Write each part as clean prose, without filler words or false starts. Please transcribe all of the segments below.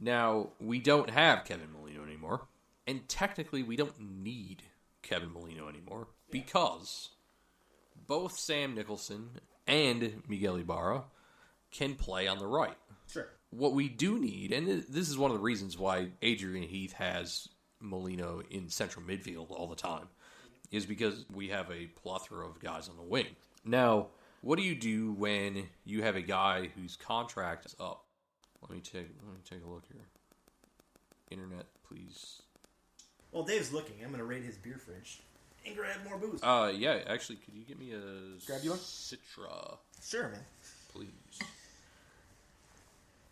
Now, we don't have Kevin Molino anymore, and technically we don't need Kevin Molino anymore because both Sam Nicholson and Miguel Ibarra can play on the right. Sure. What we do need, and this is one of the reasons why Adrian Heath has Molino in central midfield all the time, is because we have a plethora of guys on the wing. Now, what do you do when you have a guy whose contract is up? Let me take a look here. Internet, please. Well, Dave's looking. I'm going to raid his beer fridge and grab more booze. Yeah, actually, could you get me a grab you one? Citra? Sure, man. Please.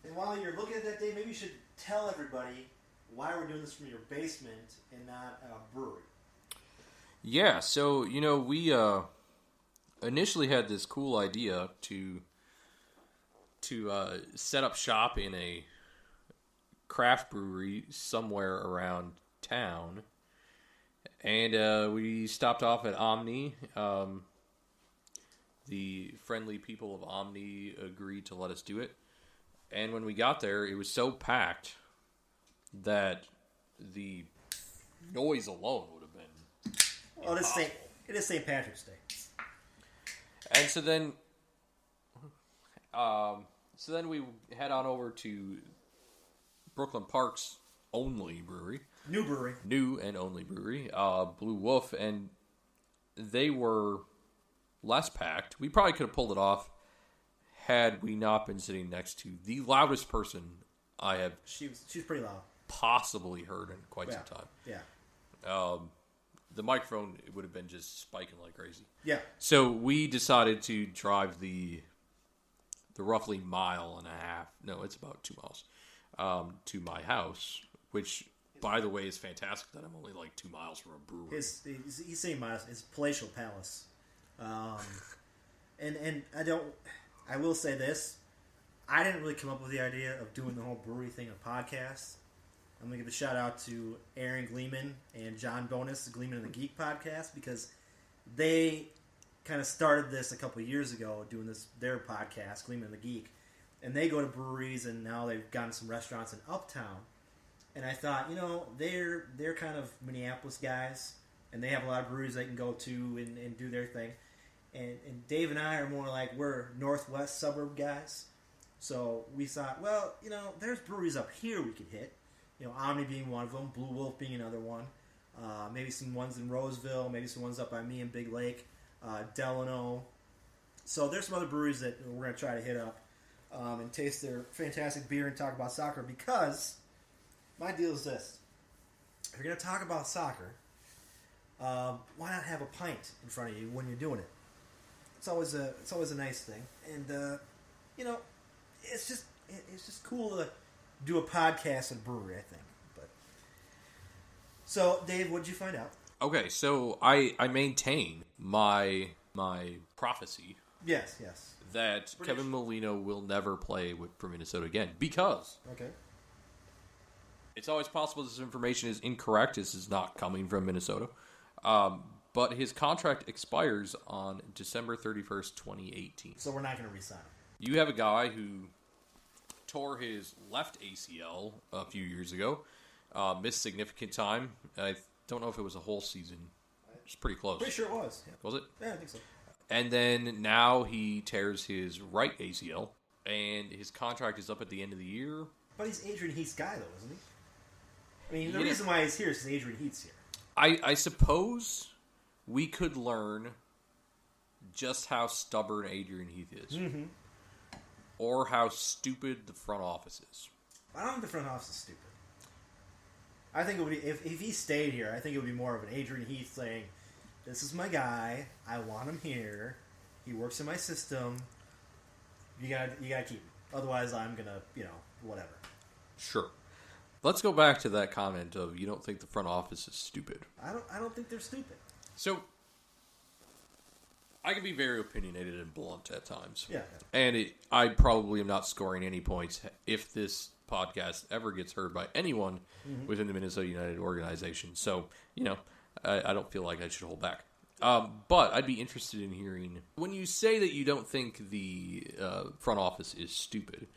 And while you're looking at that, Dave, maybe you should tell everybody why we're doing this from your basement and not a brewery. Yeah, so, we initially had this cool idea to set up shop in a craft brewery somewhere around town. And we stopped off at Omni. The friendly people of Omni agreed to let us do it. And when we got there, it was so packed that the noise alone would have been impossible. It is St. Patrick's Day. And so then we head on over to Brooklyn Park's only brewery. New and only brewery, Blue Wolf, and they were less packed. We probably could have pulled it off had we not been sitting next to the loudest person I have She's pretty loud. possibly heard in quite some time. Yeah. The microphone would have been just spiking like crazy. Yeah. So we decided to drive the roughly mile and a half. No, it's about 2 miles to my house, which, by the way, is fantastic that I'm only like 2 miles from a brewery. He's saying miles. His palatial palace. And I will say this. I didn't really come up with the idea of doing the whole brewery thing on podcast. I'm going to give a shout out to Aaron Gleeman and John Bonus, the Gleeman and the Geek podcast, because they kind of started this a couple of years ago, doing their podcast, Gleeman and the Geek, and they go to breweries, and now they've gotten some restaurants in Uptown, and I thought, they're kind of Minneapolis guys, and they have a lot of breweries they can go to and do their thing, and Dave and I are more like, we're northwest suburb guys, so we thought, well, there's breweries up here we could hit. Omni being one of them, Blue Wolf being another one. Maybe some ones in Roseville, maybe some ones up by me in Big Lake, Delano. So there's some other breweries that we're going to try to hit up and taste their fantastic beer and talk about soccer, because my deal is this. If you're going to talk about soccer, why not have a pint in front of you when you're doing it? It's always a nice thing. And, it's just cool to do a podcast at a brewery, I think. But so, Dave, what did you find out? Okay, so I maintain my prophecy. Yes. That Kevin Molino will never play for Minnesota again, because it's always possible this information is incorrect. This is not coming from Minnesota. But his contract expires on December 31st, 2018. So we're not going to re-sign him. You have a guy who tore his left ACL a few years ago, missed significant time. I don't know if it was a whole season. It's pretty close. Pretty sure it was. Yeah. Was it? Yeah, I think so. And then now he tears his right ACL, and his contract is up at the end of the year. But he's Adrian Heath's guy, though, isn't he? I mean, the reason why he's here is because Adrian Heath's here. I suppose we could learn just how stubborn Adrian Heath is. Mm-hmm. Or how stupid the front office is. I don't think the front office is stupid. I think it would be, if he stayed here, I think it would be more of an Adrian Heath saying, this is my guy, I want him here, he works in my system, you gotta keep him. Otherwise I'm gonna, whatever. Sure. Let's go back to that comment of you don't think the front office is stupid. I don't think they're stupid. So I can be very opinionated and blunt at times. Yeah. And I probably am not scoring any points if this podcast ever gets heard by anyone within the Minnesota United organization. So, I don't feel like I should hold back. But I'd be interested in hearing, when you say that you don't think the front office is stupid,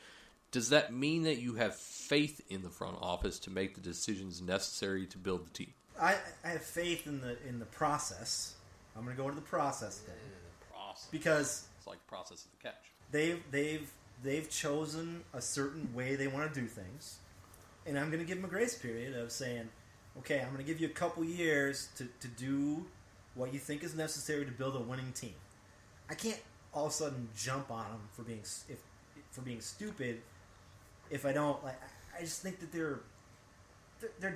does that mean that you have faith in the front office to make the decisions necessary to build the team? I have faith in the process. I'm going to go into the process thing. Because it's like the process of the catch. They've chosen a certain way they want to do things, and I'm going to give them a grace period of saying, okay, I'm going to give you a couple years to do what you think is necessary to build a winning team. I can't all of a sudden jump on them for being stupid if I don't. Like, I just think that they're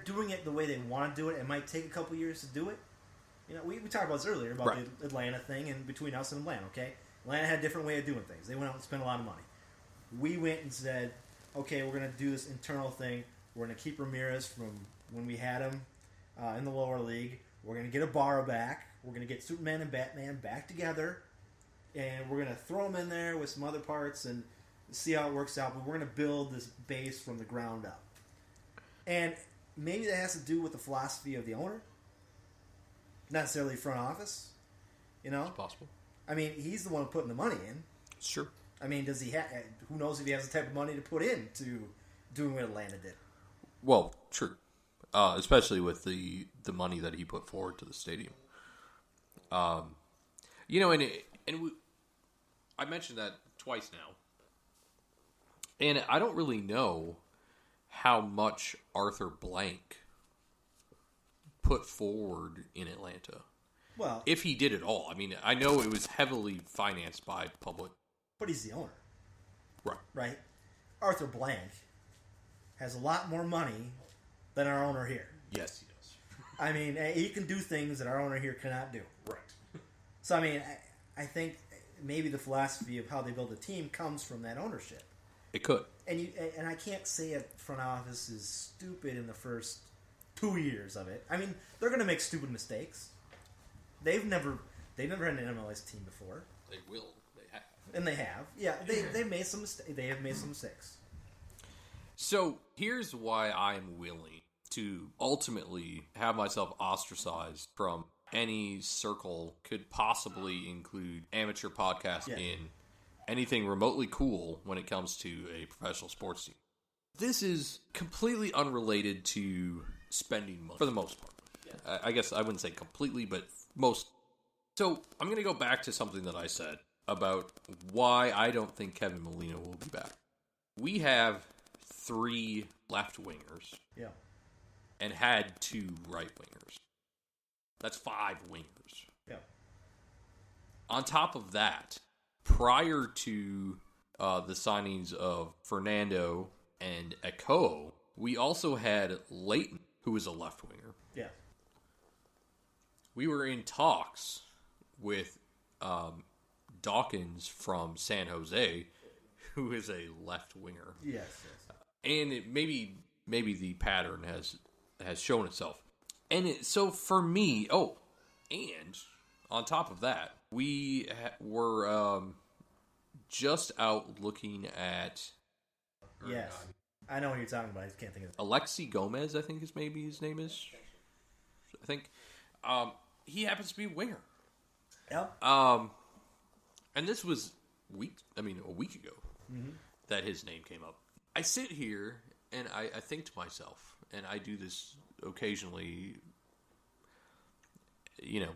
doing it the way they want to do it. It might take a couple years to do it. You know, we talked about this earlier about the Atlanta thing and between us and Atlanta. Okay, Atlanta had a different way of doing things. They went out and spent a lot of money. We went and said, okay, we're going to do this internal thing. We're going to keep Ramirez from when we had him in the lower league. We're going to get Ibarra back. We're going to get Superman and Batman back together. And we're going to throw them in there with some other parts and see how it works out. But we're going to build this base from the ground up. And maybe that has to do with the philosophy of the owner. Not necessarily front office. You know? It's possible. I mean, he's the one putting the money in. Sure. I mean, does he have? Who knows if he has the type of money to put into doing what Atlanta did? Well, true, especially with the money that he put forward to the stadium. You know, I mentioned that twice now, and I don't really know how much Arthur Blank put forward in Atlanta. Well, if he did at all, I mean, I know it was heavily financed by public. But he's the owner. Right. Right? Arthur Blank has a lot more money than our owner here. Yes, he does. I mean, he can do things that our owner here cannot do. Right. So, I mean, I think maybe the philosophy of how they build a team comes from that ownership. It could. And I can't say a front office is stupid in the first 2 years of it. I mean, they're going to make stupid mistakes. They've never had an MLS team before. They will. And they have. Yeah, they've made some mistakes. They have made some mistakes. So here's why I'm willing to ultimately have myself ostracized from any circle could possibly include amateur podcast in anything remotely cool when it comes to a professional sports team. This is completely unrelated to spending money, for the most part. Yeah. I guess I wouldn't say completely, but most. So I'm going to go back to something that I said about why I don't think Kevin Molino will be back. We have 3 left wingers. Yeah. And had 2 right wingers. That's 5 wingers. Yeah. On top of that, prior to the signings of Fernando and Eko, we also had Leighton, who was a left winger. Yeah. We were in talks with Dawkins from San Jose, who is a left winger. Yes. And maybe the pattern has shown itself. And so for me, and on top of that, we were just out looking at. Yes, I know what you're talking about. I just can't think of it. Alexi Gomez, I think his name is. I think he happens to be a winger. Yeah. And this was a week ago that his name came up. I sit here and I think to myself, and I do this occasionally, you know,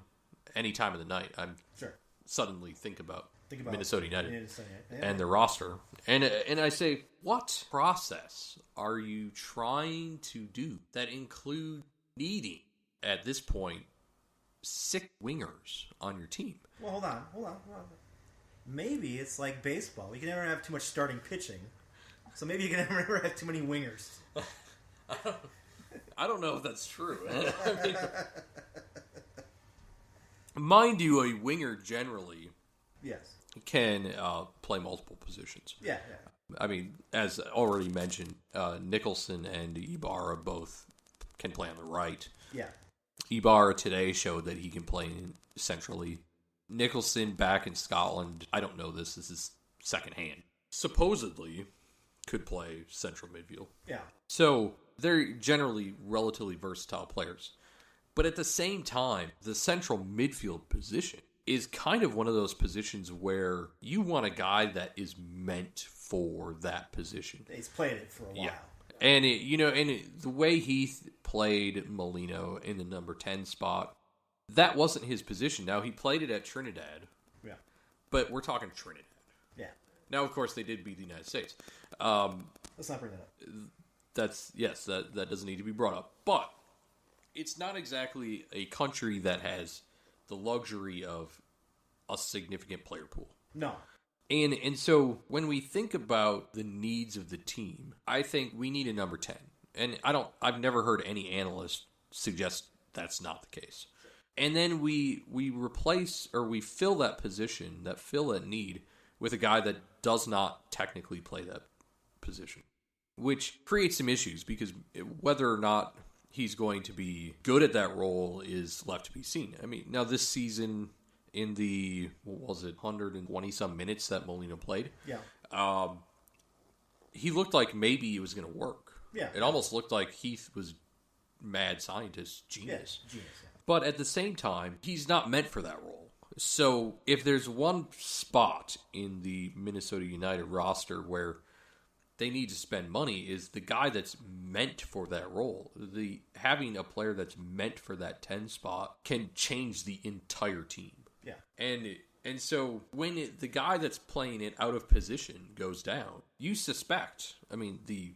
any time of the night, I'm suddenly think about Minnesota United and the roster. And I say, what process are you trying to do that include needing, at this point, 6 wingers on your team? Well, hold on. Maybe it's like baseball. You can never have too much starting pitching. So maybe you can never have too many wingers. I don't know if that's true. I mean, mind you, a winger generally can play multiple positions. Yeah. I mean, as already mentioned, Nicholson and Ibarra both can play on the right. Yeah. Ibarra today showed that he can play centrally. Nicholson back in Scotland, I don't know this is secondhand, supposedly could play central midfield. Yeah. So they're generally relatively versatile players. But at the same time, the central midfield position is kind of one of those positions where you want a guy that is meant for that position. He's played it for a while. Yeah. And the way Heath played Molino in the number 10 spot, that wasn't his position. Now, he played it at Trinidad. Yeah. But we're talking Trinidad. Yeah. Now, of course, they did beat the United States. Let's not bring that up. That doesn't need to be brought up. But it's not exactly a country that has the luxury of a significant player pool. No. And so when we think about the needs of the team, I think we need a number 10. And I've never heard any analyst suggest that's not the case. And then we replace, or we fill that position, fill that need with a guy that does not technically play that position, which creates some issues because whether or not he's going to be good at that role is left to be seen. I mean, now this season, in the, 120-some minutes that Molino played, he looked like maybe it was going to work. Yeah. It almost looked like Heath was mad scientist, genius. Yeah, genius. But at the same time, he's not meant for that role. So if there's one spot in the Minnesota United roster where they need to spend money, is the guy that's meant for that role. Having a player that's meant for that 10 spot can change the entire team. Yeah. And so when the guy that's playing it out of position goes down, you suspect, I mean, the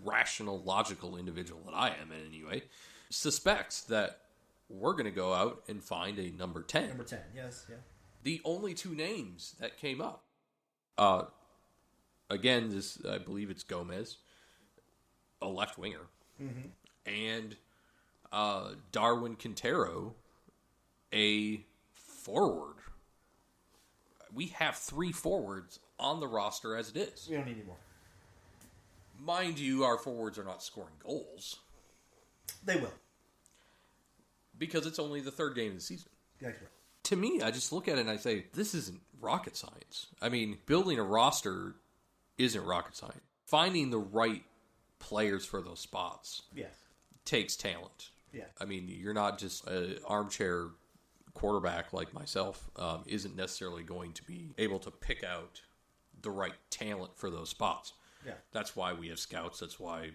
rational, logical individual that I am in anyway, suspects that we're going to go out and find a number 10. Number 10, yes, yeah. The only two names that came up, again, I believe it's Gomez, a left winger, and Darwin Quintero, a forward. We have 3 forwards on the roster as it is. We don't need any more. Mind you, our forwards are not scoring goals. They will. Because it's only the 3rd game of the season. Exactly. To me, I just look at it and I say, this isn't rocket science. I mean, building a roster isn't rocket science. Finding the right players for those spots takes talent. Yeah. I mean, you're not just an armchair quarterback like myself isn't necessarily going to be able to pick out the right talent for those spots. Yeah. That's why we have scouts. That's why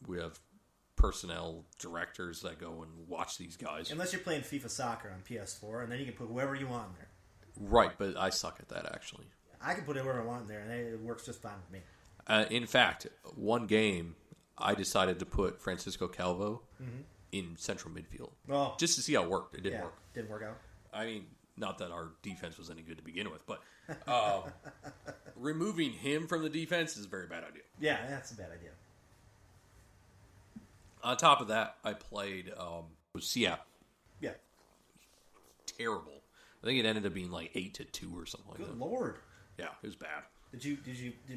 we have personnel directors that go and watch these guys. Unless you're playing FIFA Soccer on PS4, and then you can put whoever you want in there. Right, but I suck at that, actually. I can put whoever I want in there, and it works just fine with me. In fact, one game, I decided to put Francisco Calvo in central midfield. Oh. Just to see how it worked. It didn't work. Didn't work out. I mean, not that our defense was any good to begin with, but removing him from the defense is a very bad idea. Yeah, that's a bad idea. On top of that, I played Seattle. Yeah. Terrible. I think it ended up being like 8-2 or something like that. Good Lord. Yeah, it was bad. Did you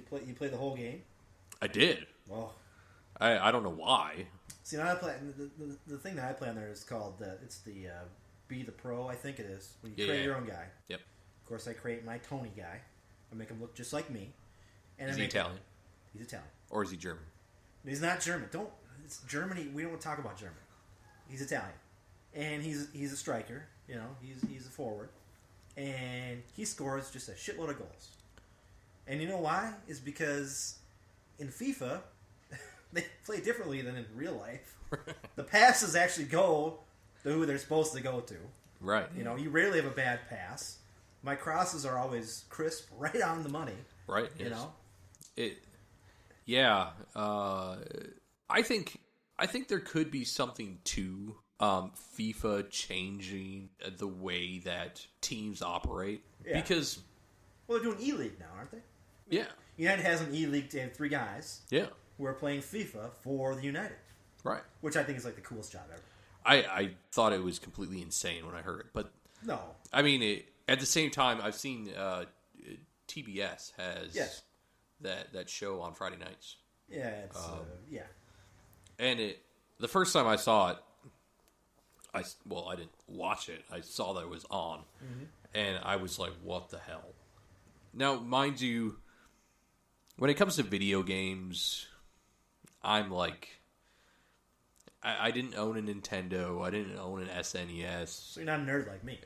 play the whole game? I did. Oh. I don't know why. See, now I play the thing that I play on there is called it's the Be the Pro. I think it is when you create your own guy. Yep. Of course, I create my Tony guy. I make him look just like me. And Is he Italian? He's Italian. Or is he German? He's not German. It's Germany. We don't talk about Germany. He's Italian, and he's a striker. You know, he's a forward, and he scores just a shitload of goals. And you know why? Is because in FIFA they play differently than in real life. The passes actually go to who they're supposed to go to. Right. You know, you rarely have a bad pass. My crosses are always crisp, right on the money. Right. You know. Yeah. I think there could be something to FIFA changing the way that teams operate. Yeah. Because... Well, they're doing E-League now, aren't they? Yeah. United has an E-League to have 3 guys. Yeah. Who are playing FIFA for the United. Right. Which I think is like the coolest job ever. I thought it was completely insane when I heard it. But... No. I mean, at the same time, I've seen TBS has that show on Friday nights. Yeah, it's... yeah. And the first time I saw it, I didn't watch it. I saw that it was on, and I was like, "What the hell?" Now, mind you, when it comes to video games, I'm like, I didn't own a Nintendo. I didn't own an SNES. So you're not a nerd like me.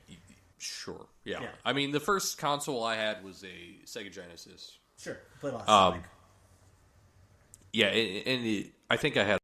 Sure. Yeah. Yeah. I mean, the first console I had was a Sega Genesis. Sure. Played a lot of Sonic. Yeah, I think I had